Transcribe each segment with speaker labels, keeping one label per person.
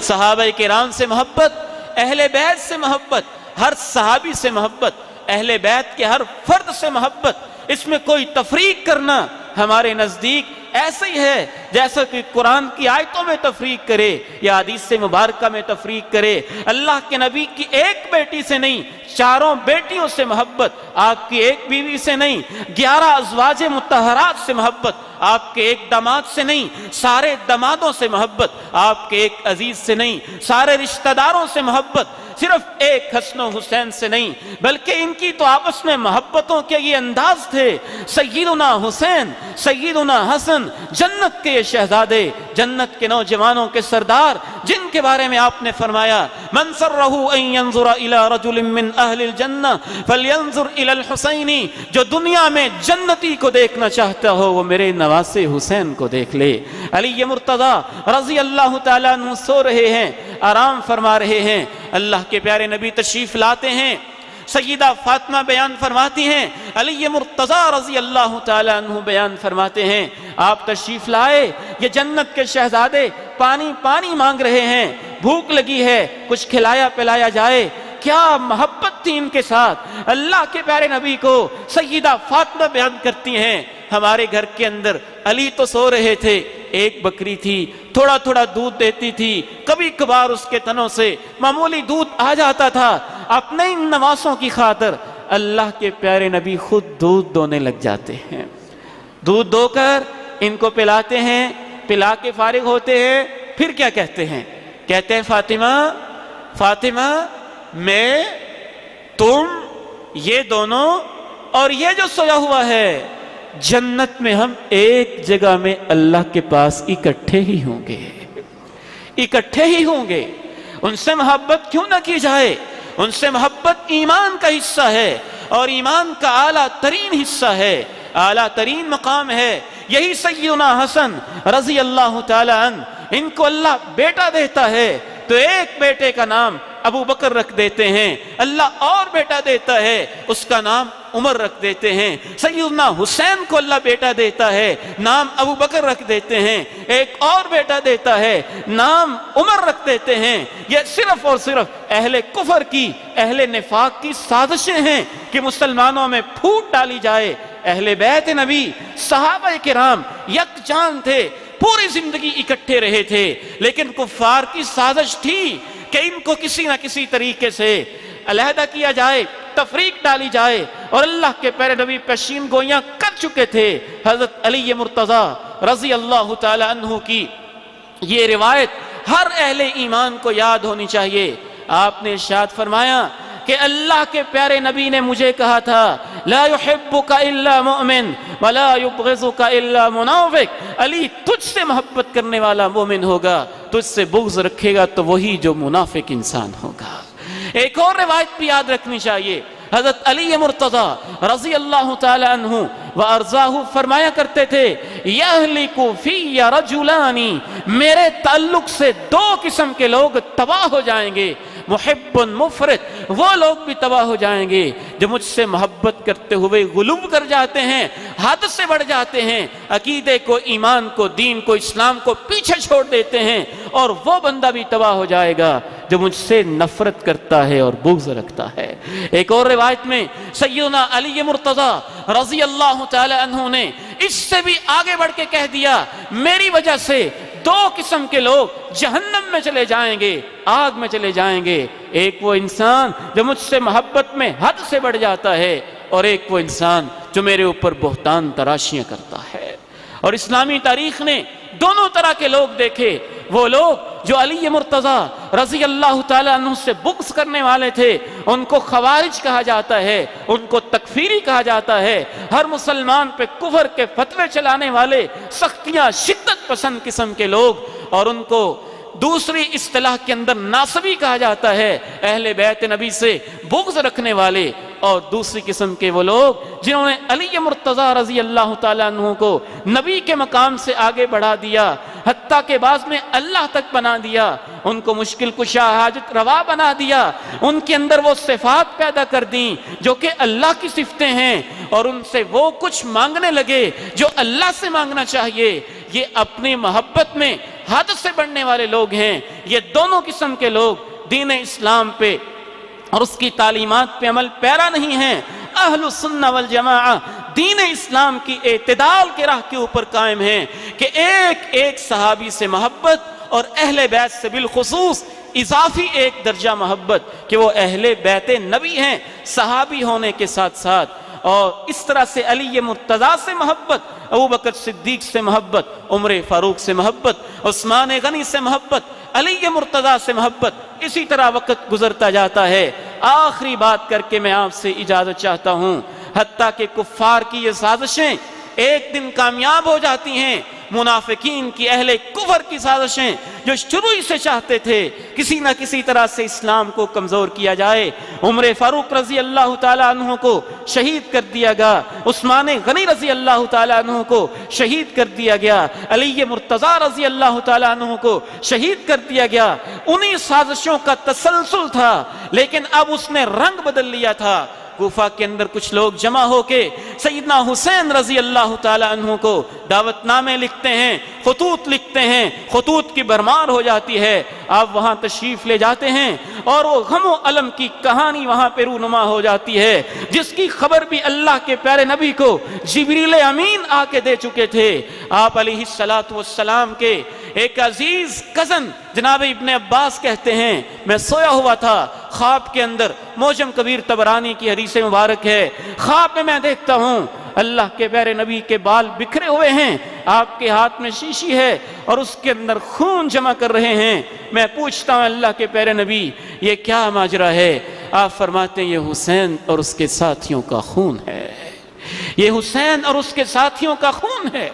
Speaker 1: صحابہ کرام سے محبت، اہل بیت سے محبت، ہر صحابی سے محبت، اہل بیت کے ہر فرد سے محبت، اس میں کوئی تفریق کرنا ہمارے نزدیک ایسا ہی ہے جیسا کہ قرآن کی آیتوں میں تفریق کرے یا حدیث مبارکہ میں تفریق کرے۔ اللہ کے نبی کی ایک بیٹی سے نہیں، چاروں بیٹیوں سے محبت، آپ کی ایک بیوی سے نہیں، 11 ازواج مطہرات سے محبت، آپ کے ایک داماد سے نہیں، سارے دامادوں سے محبت، آپ کے ایک عزیز سے نہیں، سارے رشتہ داروں سے محبت، صرف ایک حسن و حسین سے نہیں، بلکہ ان کی تو آپس میں محبتوں کے یہ انداز تھے۔ سیدنا حسین، سیدنا حسن، جنت کے یہ شہزادے، جنت کے نوجوانوں کے سردار، جن کے بارے میں آپ نے فرمایا من سرہ ان ينظر الى رجل من اہل الجنہ فلینظر الى الحسین، جو دنیا میں جنتی کو دیکھنا چاہتا ہو وہ میرے نواسے حسین کو دیکھ لے۔ علی مرتضیٰ رضی اللہ تعالیٰ عنہ سو رہے ہیں، آرام فرما رہے ہیں، اللہ کے پیارے نبی تشریف لاتے ہیں، سیدہ فاطمہ بیان فرماتی ہیں، علی مرتضیٰ رضی اللہ تعالیٰ عنہ بیان فرماتے ہیں، آپ تشریف لائے، یہ جنت کے شہزادے پانی پانی مانگ رہے ہیں، بھوک لگی ہے، کچھ کھلایا پلایا جائے۔ کیا محبت تھی ان کے ساتھ، اللہ کے پیارے نبی کو سیدہ فاطمہ بیان کرتی ہیں، ہمارے گھر کے اندر علی تو سو رہے تھے، ایک بکری تھی، تھوڑا تھوڑا دودھ دیتی تھی، کبھی کبھار اس کے تنوں سے معمولی دودھ آ جاتا تھا، اپنے ان نواسوں کی خاطر اللہ کے پیارے نبی خود دودھ دونے لگ جاتے ہیں، دودھ دو کر ان کو پلاتے ہیں، پلا کے فارغ ہوتے ہیں، پھر کیا کہتے ہیں؟ کہتے ہیں فاطمہ فاطمہ، میں، تم، یہ دونوں اور یہ جو سویا ہوا ہے، جنت میں ہم ایک جگہ میں اللہ کے پاس اکٹھے ہی ہوں گے، اکٹھے ہی ہوں گے۔ ان سے محبت کیوں نہ کی جائے؟ ان سے محبت ایمان کا حصہ ہے، اور ایمان کا اعلیٰ ترین حصہ ہے، اعلیٰ ترین مقام ہے۔ یہی سیدنا حسن رضی اللہ تعالی عنہ، ان کو اللہ بیٹا دیتا ہے تو ایک بیٹے کا نام ابو بکر رکھ دیتے ہیں، اللہ اور بیٹا دیتا ہے اس کا نام عمر رکھ دیتے ہیں۔ سیدنا حسین کو اللہ بیٹا دیتا ہے، نام ابو بکر رکھ دیتے ہیں، ایک اور بیٹا دیتا ہے، نام عمر رکھ دیتے ہیں۔ یہ صرف اور صرف اہل کفر کی، اہل نفاق کی سازشیں ہیں کہ مسلمانوں میں پھوٹ ڈالی جائے۔ اہل بیت نبی، صحابہ کرام یکجان تھے، پوری زندگی اکٹھے رہے تھے، لیکن کفار کی سازش تھی کہ ان کو کسی نہ کسی طریقے سے علیحدہ کیا جائے، تفریق ڈالی جائے، اور اللہ کے پیارے نبی پیشین گوئیاں کر چکے تھے۔ حضرت علی مرتضیٰ رضی اللہ تعالی عنہ کی یہ روایت ہر اہل ایمان کو یاد ہونی چاہیے۔ آپ نے ارشاد فرمایا کہ اللہ کے پیارے نبی نے مجھے کہا تھا لا يحبك الا مؤمن ولا يبغضك الا منافق، علی تجھ سے محبت کرنے والا مومن ہوگا، تجھ سے بغض رکھے گا تو وہی جو منافق انسان ہوگا۔ ایک اور روایت بھی یاد رکھنی چاہیے، حضرت علی مرتضیٰ رضی اللہ تعالی عنہ وارضاہ فرمایا کرتے تھے یہلک فی رجلان، میرے تعلق سے دو قسم کے لوگ تباہ ہو جائیں گے، محب مفرط، وہ لوگ بھی تباہ ہو جائیں گے جو مجھ سے محبت کرتے ہوئے غلو کر جاتے ہیں، حد سے بڑھ جاتے ہیں، عقیدے کو، ایمان کو، دین کو، اسلام کو پیچھے چھوڑ دیتے ہیں، اور وہ بندہ بھی تباہ ہو جائے گا جو مجھ سے نفرت کرتا ہے اور بغض رکھتا ہے۔ ایک اور روایت میں سیدنا علی مرتضیٰ رضی اللہ تعالی عنہ نے اس سے بھی آگے بڑھ کے کہہ دیا میری وجہ سے دو قسم کے لوگ جہنم میں چلے جائیں گے، آگ میں چلے جائیں گے، ایک وہ انسان جو مجھ سے محبت میں حد سے بڑھ جاتا ہے، اور ایک وہ انسان جو میرے اوپر بہتان تراشیاں کرتا ہے۔ اور اسلامی تاریخ نے دونوں طرح کے لوگ دیکھے، وہ لوگ جو علی مرتضیٰ رضی اللہ تعالیٰ عنہ سے بغض کرنے والے تھے ان کو خوارج کہا جاتا ہے، ان کو تکفیری کہا جاتا ہے، ہر مسلمان پہ کفر کے فتوے چلانے والے، سختیاں، شدت پسند قسم کے لوگ، اور ان کو دوسری اصطلاح کے اندر ناصبی کہا جاتا ہے، اہل بیت نبی سے بغض رکھنے والے۔ اور دوسری قسم کے وہ لوگ جنہوں نے علی مرتضیٰ رضی اللہ تعالیٰ عنہ کو نبی کے مقام سے آگے بڑھا دیا، حتیٰ کہ بعض میں اللہ تک بنا دیا، ان کو مشکل کشا، حاجت روا بنا دیا، ان کے اندر وہ صفات پیدا کر دیں جو کہ اللہ کی صفتیں ہیں، اور ان سے وہ کچھ مانگنے لگے جو اللہ سے مانگنا چاہیے۔ یہ اپنی محبت میں حد سے بڑھنے والے لوگ ہیں۔ یہ دونوں قسم کے لوگ دین اسلام پہ اور اس کی تعلیمات پہ عمل پیرا نہیں ہیں۔ اہل السنہ والجماعہ دین اسلام کی اعتدال کے راہ کے اوپر قائم ہیں کہ ایک ایک صحابی سے محبت اور اہل بیت سے بالخصوص اضافی ایک درجہ محبت کہ وہ اہل بیت نبی ہیں صحابی ہونے کے ساتھ ساتھ، اور اس طرح سے علی مرتضیٰ سے محبت، ابوبکر صدیق سے محبت، عمر فاروق سے محبت، عثمان غنی سے محبت، علی مرتضیٰ سے محبت۔ اسی طرح وقت گزرتا جاتا ہے۔ آخری بات کر کے میں آپ سے اجازت چاہتا ہوں، حتیٰ کہ کفار کی یہ سازشیں ایک دن کامیاب ہو جاتی ہیں۔ منافقین کی، اہل کفر کی سازشیں جو شروع ہی سے چاہتے تھے کسی نہ کسی طرح سے اسلام کو کمزور کیا جائے، عمر فاروق رضی اللہ تعالیٰ عنہ کو شہید کر دیا گیا، عثمان غنی رضی اللہ تعالیٰ عنہ کو شہید کر دیا گیا، علی مرتضیٰ رضی اللہ تعالیٰ عنہ کو شہید کر دیا گیا۔ انہی سازشوں کا تسلسل تھا، لیکن اب اس نے رنگ بدل لیا تھا۔ کوفہ کے اندر کچھ لوگ جمع ہو کے سیدنا حسین رضی اللہ تعالی عنہ کو دعوت نامے لکھتے ہیں، خطوط لکھتے ہیں، خطوط کی بھرمار ہو جاتی ہے۔ آپ وہاں تشریف لے جاتے ہیں اور وہ غم و الم کی کہانی وہاں پہ رونما ہو جاتی ہے، جس کی خبر بھی اللہ کے پیارے نبی کو جبریل امین آ کے دے چکے تھے۔ آپ علیہ الصلوۃ والسلام کے ایک عزیز کزن جناب ابن عباس کہتے ہیں، میں سویا ہوا تھا خواب کے اندر، موجم کبیر طبرانی کی حدیث مبارک ہے، خواب میں دیکھتا ہوں اللہ کے پیارے نبی کے بال بکھرے ہوئے ہیں، آپ کے ہاتھ میں شیشی ہے اور اس کے اندر خون جمع کر رہے ہیں۔ میں پوچھتا ہوں اللہ کے پیارے نبی یہ کیا ماجرا ہے؟ آپ فرماتے ہیں یہ حسین اور اس کے ساتھیوں کا خون ہے، یہ حسین اور اس کے ساتھیوں کا خون ہے۔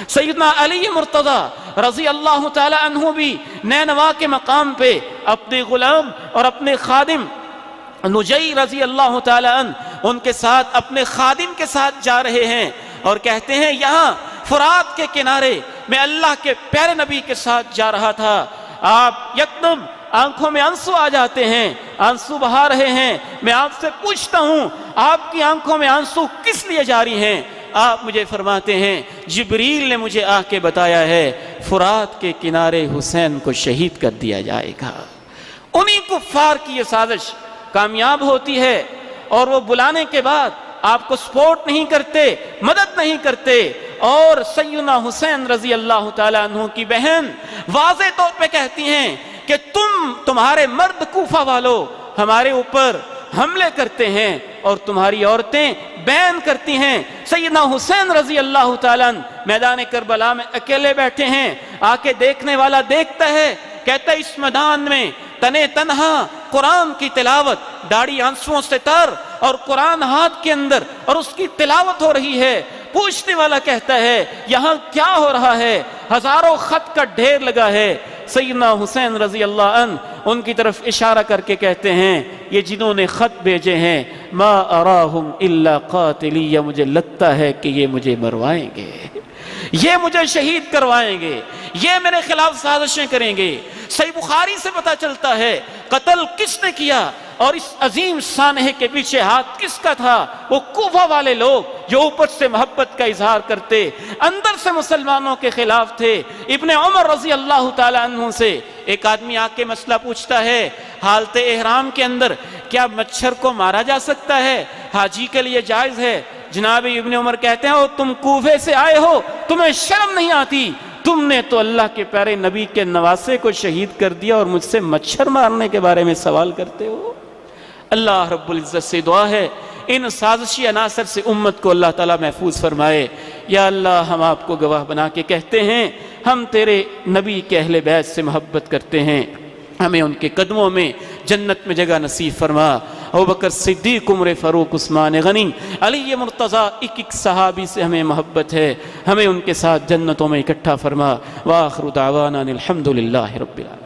Speaker 1: سیدنا علی مرتضیٰ رضی اللہ تعالی عنہ بھی نینوا کے مقام پہ اپنے غلام اور اپنے خادم نجی رضی اللہ تعالی عنہ ان کے ساتھ اپنے خادم کے ساتھ جا رہے ہیں اور کہتے ہیں یہاں فرات کے کنارے میں اللہ کے پیارے نبی کے ساتھ جا رہا تھا۔ آپ یکدم آنکھوں میں آنسو آ جاتے ہیں، آنسو بہا رہے ہیں۔ میں آپ سے پوچھتا ہوں آپ کی آنکھوں میں آنسو کس لیے جاری ہیں؟ آپ مجھے فرماتے ہیں جبریل نے مجھے آ کے بتایا ہے فرات کے کنارے حسین کو شہید کر دیا جائے گا۔ انہی کفار کی یہ سازش کامیاب ہوتی ہے اور وہ بلانے کے بعد آپ کو سپورٹ نہیں کرتے، مدد نہیں کرتے، اور سیدنا حسین رضی اللہ تعالیٰ عنہ کی بہن واضح طور پہ کہتی ہیں کہ تمہارے مرد کوفہ والوں ہمارے اوپر حملے کرتے ہیں اور تمہاری عورتیں بین کرتی ہیں۔ سیدنا حسین رضی اللہ تعالیٰ عنہ میدان کربلا میں اکیلے بیٹھے ہیں، آ کے دیکھنے والا دیکھتا ہے، کہتا ہے اس میدان میں تنے تنہا قرآن کی تلاوت، داڑھی آنسوؤں سے تر اور قرآن ہاتھ کے اندر اور اس کی تلاوت ہو رہی ہے۔ پوچھنے والا کہتا ہے یہاں کیا ہو رہا ہے؟ ہزاروں خط کا ڈھیر لگا ہے۔ سیدنا حسین رضی اللہ عنہ ان کی طرف اشارہ کر کے کہتے ہیں یہ جنہوں نے خط بھیجے ہیں ما اراہم الا قاتلی، مجھے لگتا ہے کہ یہ مجھے مروائیں گے، یہ مجھے شہید کروائیں گے، یہ میرے خلاف سازشیں کریں گے۔ صحیح بخاری سے پتہ چلتا ہے قتل کس نے کیا اور اس عظیم سانحے کے پیچھے ہاتھ کس کا تھا؟ وہ کوفہ والے لوگ جو اوپر سے محبت کا اظہار کرتے اندر سے مسلمانوں کے خلاف تھے۔ ابن عمر رضی اللہ تعالی عنہ سے ایک آدمی آ کے مسئلہ پوچھتا ہے حالت احرام کے اندر کیا مچھر کو مارا جا سکتا ہے؟ حاجی کے لیے جائز ہے؟ جناب ابن عمر کہتے ہیں تم کوفے سے آئے ہو، تمہیں شرم نہیں آتی؟ تم نے تو اللہ کے پیارے نبی کے نواسے کو شہید کر دیا اور مجھ سے مچھر مارنے کے بارے میں سوال کرتے ہو۔ اللہ رب العزت سے دعا ہے ان سازشی عناصر سے امت کو اللہ تعالیٰ محفوظ فرمائے۔ یا اللہ ہم آپ کو گواہ بنا کے کہتے ہیں ہم تیرے نبی کے اہل بیت سے محبت کرتے ہیں، ہمیں ان کے قدموں میں جنت میں جگہ نصیب فرما۔ ابوبکر صدیق، عمر فاروق، عثمان غنی، علی مرتضیٰ، ایک ایک صحابی سے ہمیں محبت ہے، ہمیں ان کے ساتھ جنتوں میں اکٹھا فرما۔ وآخر دعوانا الحمد للہ رب العالمین۔